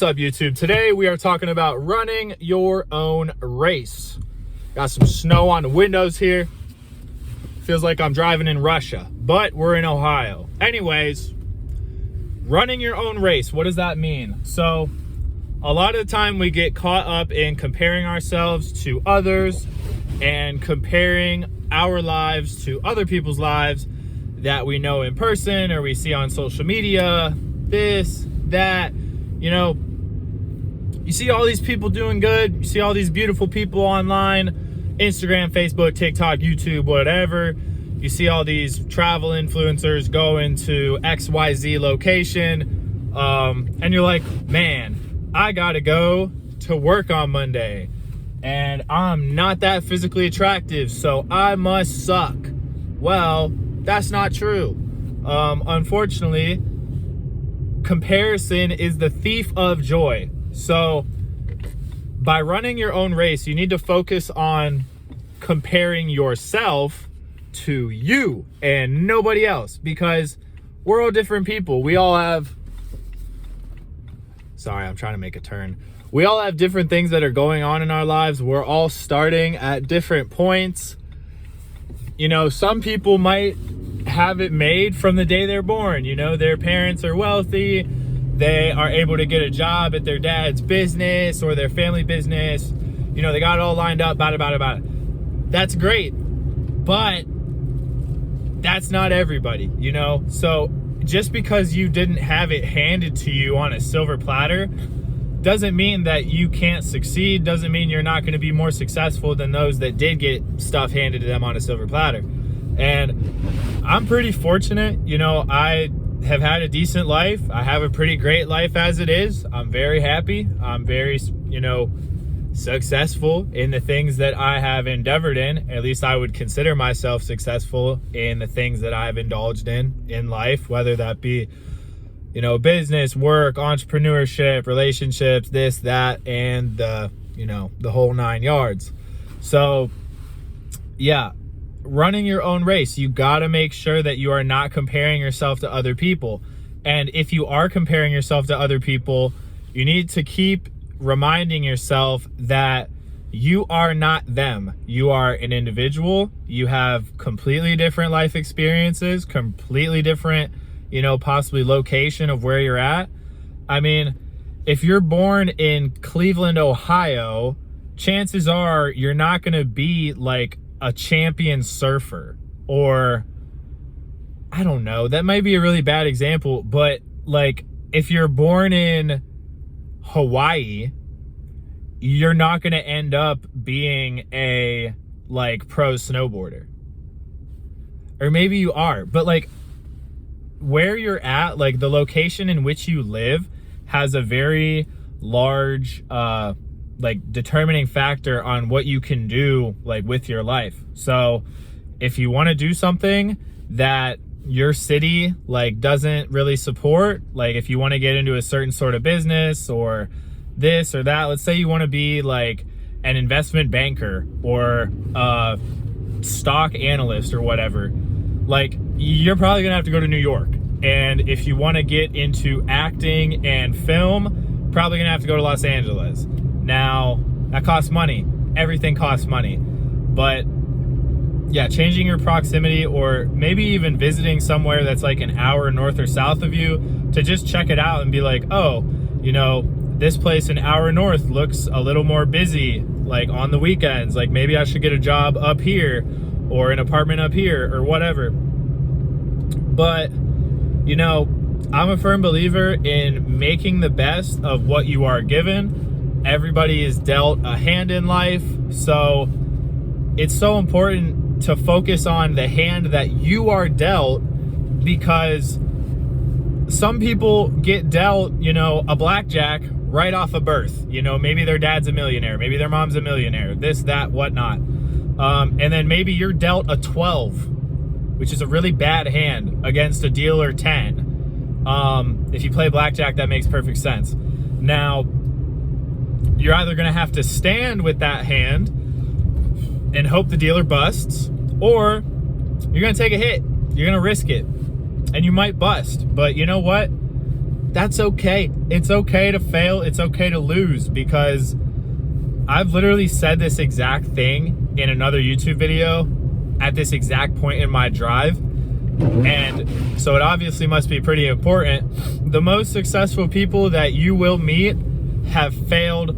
What's up, YouTube? Today we are talking about running your own race. Got some snow on the windows here. Feels like I'm driving in Russia, but we're in Ohio. Anyways, running your own race, what does that mean? So a lot of the time we get caught up in comparing ourselves to others and comparing our lives to other people's lives that we know in person or we see on social media, this, that, you know. You see all these people doing good. You see all these beautiful people online, Instagram, Facebook, TikTok, YouTube, whatever. You see all these travel influencers going to XYZ location. And you're like, man, I gotta go to work on Monday. And I'm not that physically attractive, so I must suck. Well, that's not true. Unfortunately, comparison is the thief of joy. So by running your own race, you need to focus on comparing yourself to you and nobody else, because we're all different people. We all have, sorry, I'm trying to make a turn. We all have different things that are going on in our lives. We're all starting at different points. You know, some people might have it made from the day they're born. You know, their parents are wealthy. They are able to get a job at their dad's business or their family business. You know, they got it all lined up, about it. That's great. But that's not everybody, you know? So just because you didn't have it handed to you on a silver platter doesn't mean that you can't succeed, doesn't mean you're not going to be more successful than those that did get stuff handed to them on a silver platter. And I'm pretty fortunate, you know, I have had a decent life. I have a pretty great life as it is. I'm very happy. I'm very, you know, successful in the things that I have endeavored in. At least I would consider myself successful in the things that I've indulged in life, whether that be, you know, business, work, entrepreneurship, relationships, this, that, and the, you know, the whole 9 yards. So yeah, running your own race, you got to make sure that you are not comparing yourself to other people. And if you are comparing yourself to other people, you need to keep reminding yourself that you are not them. You are an individual. You have completely different life experiences, completely different, you know, possibly location of where you're at. I mean, if you're born in Cleveland, Ohio, chances are you're not going to be like a champion surfer, or I don't know, that might be a really bad example, but like if you're born in Hawaii, you're not going to end up being a like pro snowboarder. Or maybe you are, but like where you're at, like the location in which you live has a very large like determining factor on what you can do like with your life. So if you want to do something that your city like doesn't really support, like if you want to get into a certain sort of business or this or that, let's say you want to be like an investment banker or a stock analyst or whatever, like you're probably gonna have to go to New York. And if you want to get into acting and film, probably gonna have to go to Los Angeles. Now, that costs money. Everything costs money. But yeah, changing your proximity, or maybe even visiting somewhere that's like an hour north or south of you to just check it out and be like, oh, you know, this place an hour north looks a little more busy, like on the weekends. Like maybe I should get a job up here or an apartment up here or whatever. But, you know, I'm a firm believer in making the best of what you are given. Everybody is dealt a hand in life, so it's so important to focus on the hand that you are dealt, because some people get dealt, you know, a blackjack right off of birth. You know, maybe their dad's a millionaire, maybe their mom's a millionaire, this, that, whatnot. And then maybe you're dealt a 12, which is a really bad hand against a dealer 10. If you play blackjack, that makes perfect sense. Now, you're either going to have to stand with that hand and hope the dealer busts, or you're going to take a hit. You're going to risk it. And you might bust. But you know what? that's okay. It's okay to fail. It's okay to lose, because I've literally said this exact thing in another YouTube video at this exact point in my drive. And so it obviously must be pretty important. The most successful people that you will meet have failed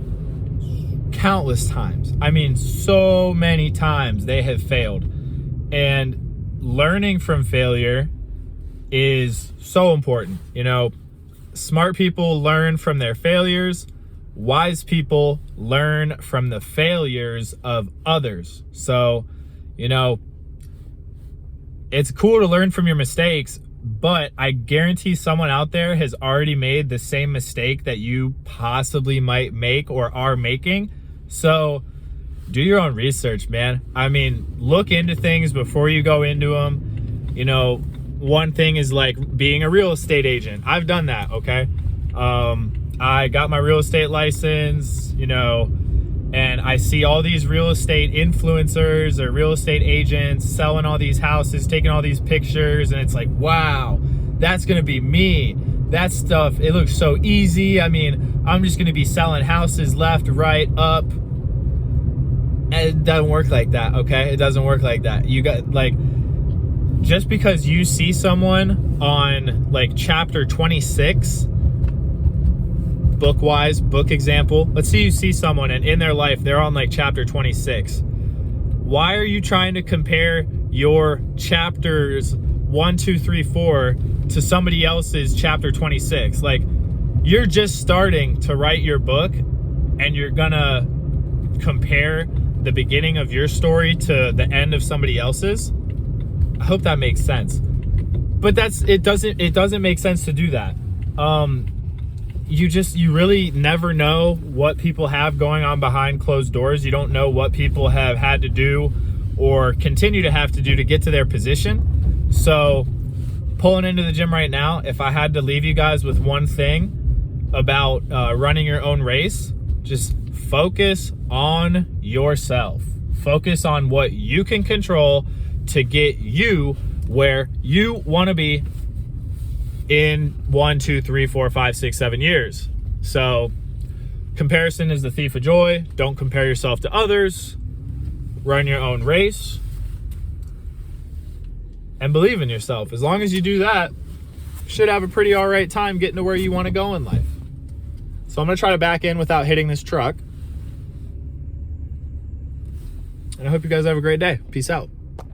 countless times. I mean, so many times they have failed. And learning from failure is so important. You know, smart people learn from their failures. Wise people learn from the failures of others. So, you know, it's cool to learn from your mistakes, but I guarantee someone out there has already made the same mistake that you possibly might make or are making. So do your own research, man. I mean, look into things before you go into them. You know, one thing is like being a real estate agent. I've done that, okay? I got my real estate license, you know, and I see all these real estate influencers or real estate agents selling all these houses, taking all these pictures, and it's like, wow, that's gonna be me. That stuff, it looks so easy. I mean, I'm just gonna be selling houses left, right, up. And it doesn't work like that, okay? It doesn't work like that. You got, like, just because you see someone on like chapter 26, book-wise, book example, let's say you see someone and in their life they're on like chapter 26. Why are you trying to compare your chapters 1, 2, 3, 4 to somebody else's chapter 26? Like, you're just starting to write your book and you're gonna compare the beginning of your story to the end of somebody else's. I hope that makes sense. But it doesn't make sense to do that. You really never know what people have going on behind closed doors. You don't know what people have had to do or continue to have to do to get to their position. So pulling into the gym right now, if I had to leave you guys with one thing about running your own race, just focus on yourself. Focus on what you can control to get you where you want to be in 1, 2, 3, 4, 5, 6, 7 years. So comparison is the thief of joy. Don't compare yourself to others. Run your own race and believe in yourself. As long as you do that, you should have a pretty all right time getting to where you want to go in life. So I'm going to try to back in without hitting this truck. And I hope you guys have a great day. Peace out.